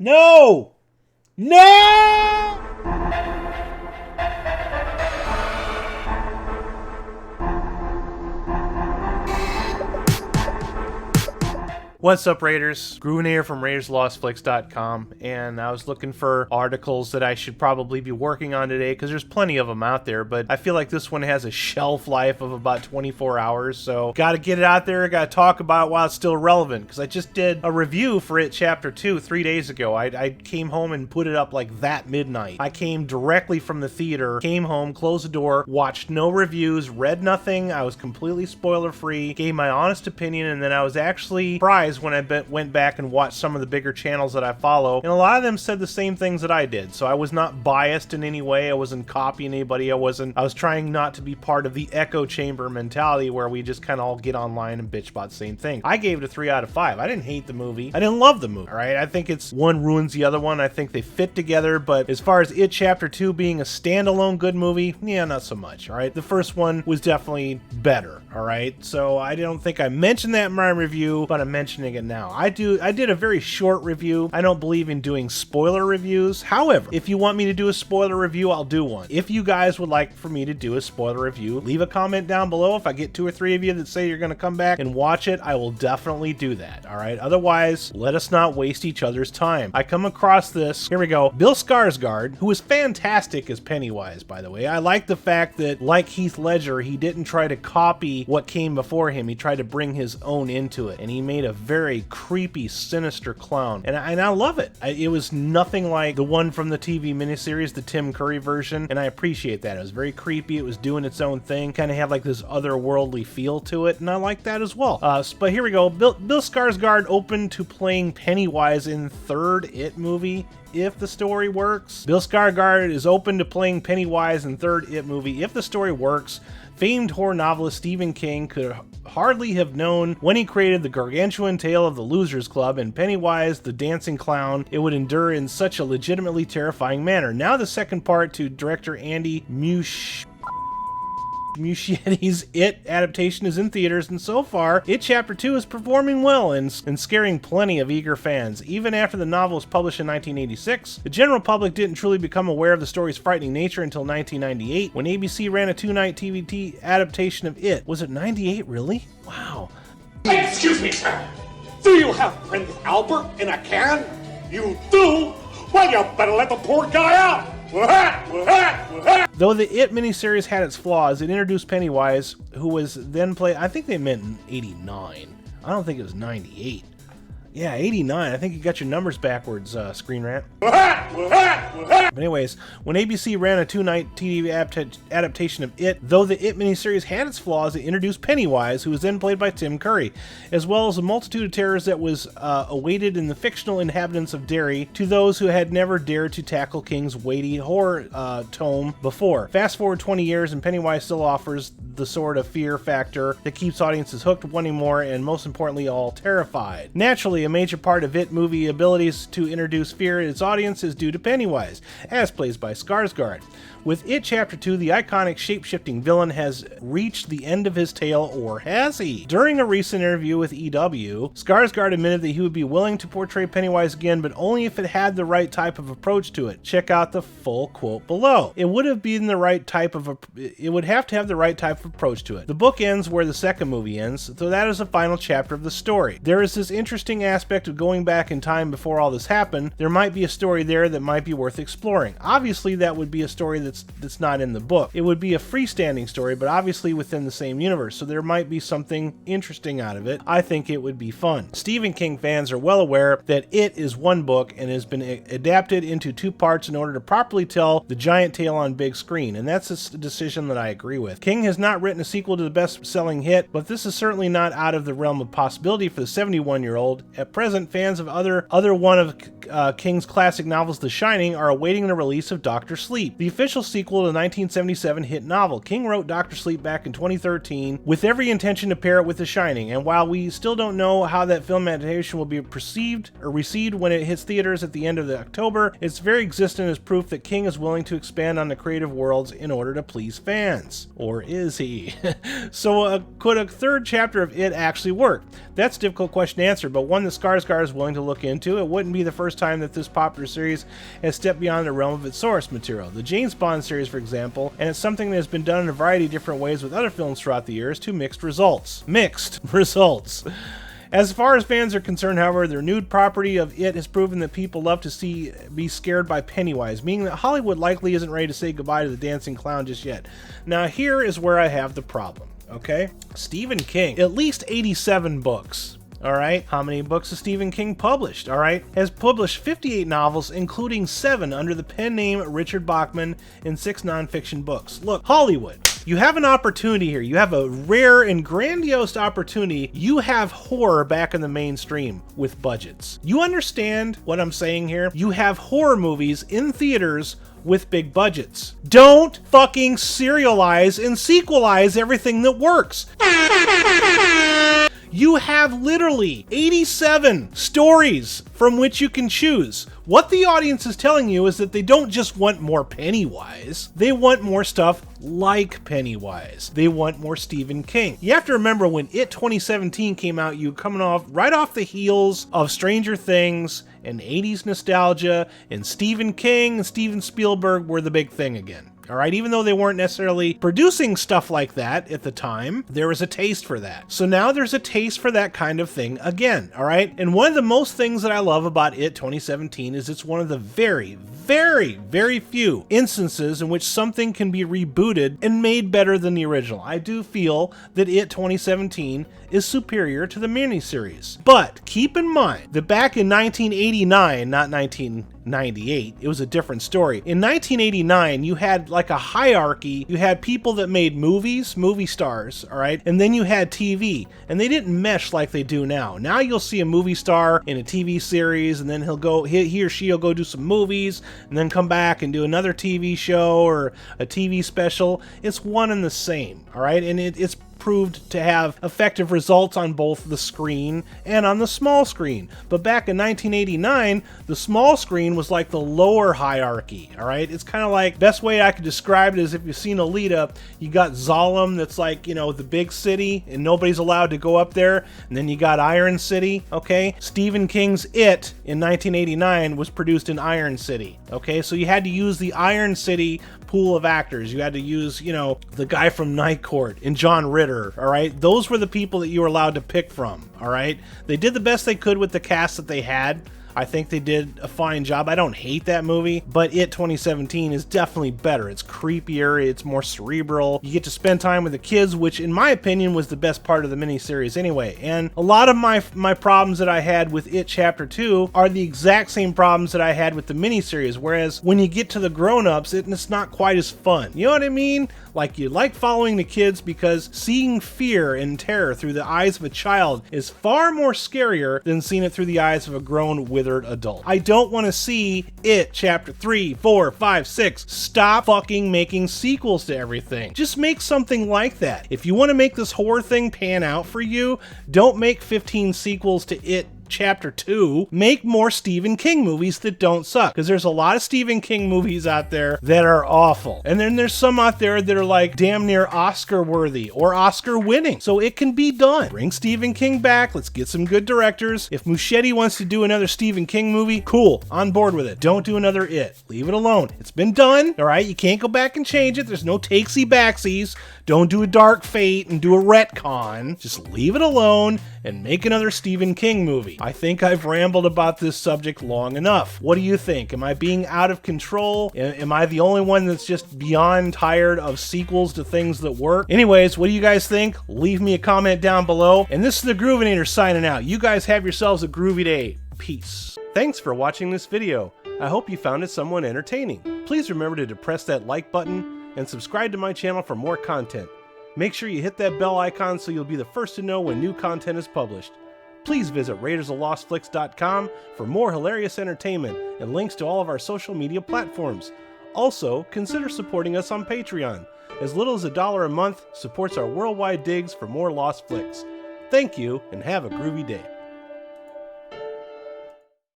No! No! What's up, Raiders? Gruen here from RaidersLostFlix.com, and I was looking for articles that I should probably be working on today, because there's plenty of them out there, but I feel like this one has a shelf life of about 24 hours, so gotta get it out there, gotta talk about it while it's still relevant, because I just did a review for it Chapter 2 3 days ago. I came home and put it up like that midnight. I came directly from the theater, came home, closed the door, watched no reviews, read nothing, I was completely spoiler-free, gave my honest opinion, and then I was actually surprised when I went back and watched some of the bigger channels that I follow, and a lot of them said the same things that I did, so I was not biased in any way. I wasn't copying anybody. I was trying not to be part of the echo chamber mentality where we just kind of all get online and bitch about the same thing. I gave it a 3 out of 5. I didn't hate the movie. I didn't love the movie, all right? I think it's one ruins the other one. I think they fit together, but as far as It Chapter 2 being a standalone good movie, yeah, not so much, all right? The first one was definitely better, all right? So I don't think I mentioned that in my review, but I'm mentioning it now. I did a very short review. I don't believe in doing spoiler reviews. However, if you want me to do a spoiler review, I'll do one. If you guys would like for me to do a spoiler review, leave a comment down below. If I get 2 or 3 of you that say you're going to come back and watch it, I will definitely do that, all right? Otherwise, let us not waste each other's time. I come across this, here we go, Bill Skarsgård, who is fantastic as Pennywise, by the way. I like the fact that, like Heath Ledger, he didn't try to copy what came before him. He tried to bring his own into it, and he made a very creepy, sinister clown, and I love it. It was nothing like the one from the TV miniseries, the Tim Curry version, and I appreciate that. It was very creepy. It was doing its own thing, kind of had like this otherworldly feel to it, and I like that as well. But here we go. Bill Skarsgård open to playing Pennywise in third It movie if the story works. Bill Skarsgård is open to playing Pennywise in third It movie if the story works. Famed horror novelist Stephen King could hardly have known when he created the gargantuan tale of the Losers Club and Pennywise the dancing clown it would endure in such a legitimately terrifying manner. Now the second part to director Andy Muschietti's It adaptation is in theaters, and so far, It Chapter 2 is performing well and scaring plenty of eager fans. Even after the novel was published in 1986, the general public didn't truly become aware of the story's frightening nature until 1998, when ABC ran a 2-night TV adaptation of It. Was it 98, really? Wow. Excuse me, sir. Do you have Prince Albert in a can? You do? Well, you better let the poor guy out. Though the It miniseries had its flaws, it introduced Pennywise, who was then played, I think they meant in 89. I don't think it was 98. Yeah, 89. I think you got your numbers backwards, Screen Rant. But anyways, when ABC ran a 2-night TV adaptation of It, though the It miniseries had its flaws, it introduced Pennywise, who was then played by Tim Curry, as well as a multitude of terrors that was awaited in the fictional inhabitants of Derry to those who had never dared to tackle King's weighty horror tome before. Fast forward 20 years, and Pennywise still offers the sort of fear factor that keeps audiences hooked, wanting more, and most importantly, all terrified. Naturally, a major part of It movie abilities to introduce fear in its audience is due to Pennywise, as played by Skarsgård. With It Chapter 2, the iconic shape-shifting villain has reached the end of his tale, or has he? During a recent interview with EW, Skarsgård admitted that he would be willing to portray Pennywise again, but only if it had the right type of approach to it. Check out the full quote below. It would have to have the right type of approach to it. The book ends where the second movie ends, so that is the final chapter of the story. There is this interesting aspect of going back in time before all this happened. There might be a story there that might be worth exploring. Obviously, that would be a story that's not in the book. It would be a freestanding story, but obviously within the same universe, so there might be something interesting out of it. I think it would be fun. Stephen King fans are well aware that It is one book and has been adapted into 2 parts in order to properly tell the giant tale on big screen, and that's a decision that I agree with. King has not written a sequel to the best-selling hit, but this is certainly not out of the realm of possibility for the 71-year-old. At present, fans of other one of King's classic novels, The Shining, are awaiting the release of Dr. Sleep, the official sequel to the 1977 hit novel. King wrote Dr. Sleep back in 2013 with every intention to pair it with The Shining, and while we still don't know how that film adaptation will be received when it hits theaters at the end of October, its very existence is proof that King is willing to expand on the creative worlds in order to please fans. Or is he? So could a third chapter of It actually work? That's a difficult question to answer, but one that that Skarsgård is willing to look into. It wouldn't be the first time that this popular series has stepped beyond the realm of its source material. The James Bond series, for example, and it's something that has been done in a variety of different ways with other films throughout the years to mixed results. Mixed results. As far as fans are concerned, however, the renewed property of It has proven that people love to be scared by Pennywise, meaning that Hollywood likely isn't ready to say goodbye to the dancing clown just yet. Now, here is where I have the problem, okay? Stephen King, at least 87 books. All right, how many books has Stephen King published? All right, has published 58 novels, including 7 under the pen name Richard Bachman and 6 nonfiction books. Look, Hollywood, you have an opportunity here. You have a rare and grandiose opportunity. You have horror back in the mainstream with budgets. You understand what I'm saying here? You have horror movies in theaters with big budgets. Don't fucking serialize and sequelize everything that works. You have literally 87 stories from which you can choose. What the audience is telling you is that they don't just want more Pennywise. They want more stuff like Pennywise. They want more Stephen King. You have to remember when It 2017 came out, you coming off right off the heels of Stranger Things and 80s nostalgia, and Stephen King and Steven Spielberg were the big thing again. All right, even though they weren't necessarily producing stuff like that at the time, there was a taste for that. So now there's a taste for that kind of thing again, all right? And one of the most things that I love about It 2017 is it's one of the very, very few instances in which something can be rebooted and made better than the original. I do feel that It 2017 is superior to the miniseries. But keep in mind that back in 1989, not 1998, it was a different story. In 1989, you had like a hierarchy. You had people that made movies, movie stars, all right? And then you had TV, and they didn't mesh like they do now. Now you'll see a movie star in a TV series, and then he or she will go do some movies, and then come back and do another TV show or a TV special. It's one and the same, all right? And it's proved to have effective results on both the screen and on the small screen. But back in 1989, the small screen was like the lower hierarchy, all right? It's kind of like, best way I could describe it is if you've seen Alita, you got Zalem, that's like, you know, the big city, and nobody's allowed to go up there, and then you got Iron City, okay? Stephen King's It in 1989 was produced in Iron City, okay? So you had to use the Iron City pool of actors. You had to use, you know, the guy from Night Court and John Ritter, all right? Those were the people that you were allowed to pick from, all right? They did the best they could with the cast that they had. I think they did a fine job. I don't hate that movie, but It 2017 is definitely better. It's creepier, it's more cerebral. You get to spend time with the kids, which in my opinion was the best part of the miniseries anyway. And a lot of my problems that I had with It Chapter 2 are the exact same problems that I had with the miniseries, whereas when you get to the grown-ups, it's not quite as fun. You know what I mean? Like, you like following the kids because seeing fear and terror through the eyes of a child is far more scarier than seeing it through the eyes of a grown, withered adult. I don't want to see It Chapter 3, 4, 5, 6. Stop fucking making sequels to everything. Just make something like that. If you want to make this horror thing pan out for you, don't make 15 sequels to It Chapter 2. Make more Stephen King movies that don't suck, because there's a lot of Stephen King movies out there that are awful, and then there's some out there that are like damn near Oscar worthy or Oscar winning. So it can be done. Bring Stephen King back. Let's get some good directors. If Muschietti wants to do another Stephen King movie, cool, on board with it. Don't do another It. Leave it alone. It's been done, all right? You can't go back and change it. There's no takesy backsies. Don't do a Dark Fate and do a retcon. Just leave it alone and make another Stephen King movie. I think I've rambled about this subject long enough. What do you think? Am I being out of control? Am I the only one that's just beyond tired of sequels to things that work? Anyways, what do you guys think? Leave me a comment down below. And this is the Groovinator signing out. You guys have yourselves a groovy day. Peace. Thanks for watching this video. I hope you found it somewhat entertaining. Please remember to depress that like button and subscribe to my channel for more content. Make sure you hit that bell icon so you'll be the first to know when new content is published. Please visit RaidersOfLostFlicks.com for more hilarious entertainment and links to all of our social media platforms. Also, consider supporting us on Patreon. As little as $1 a month supports our worldwide digs for more Lost Flicks. Thank you, and have a groovy day.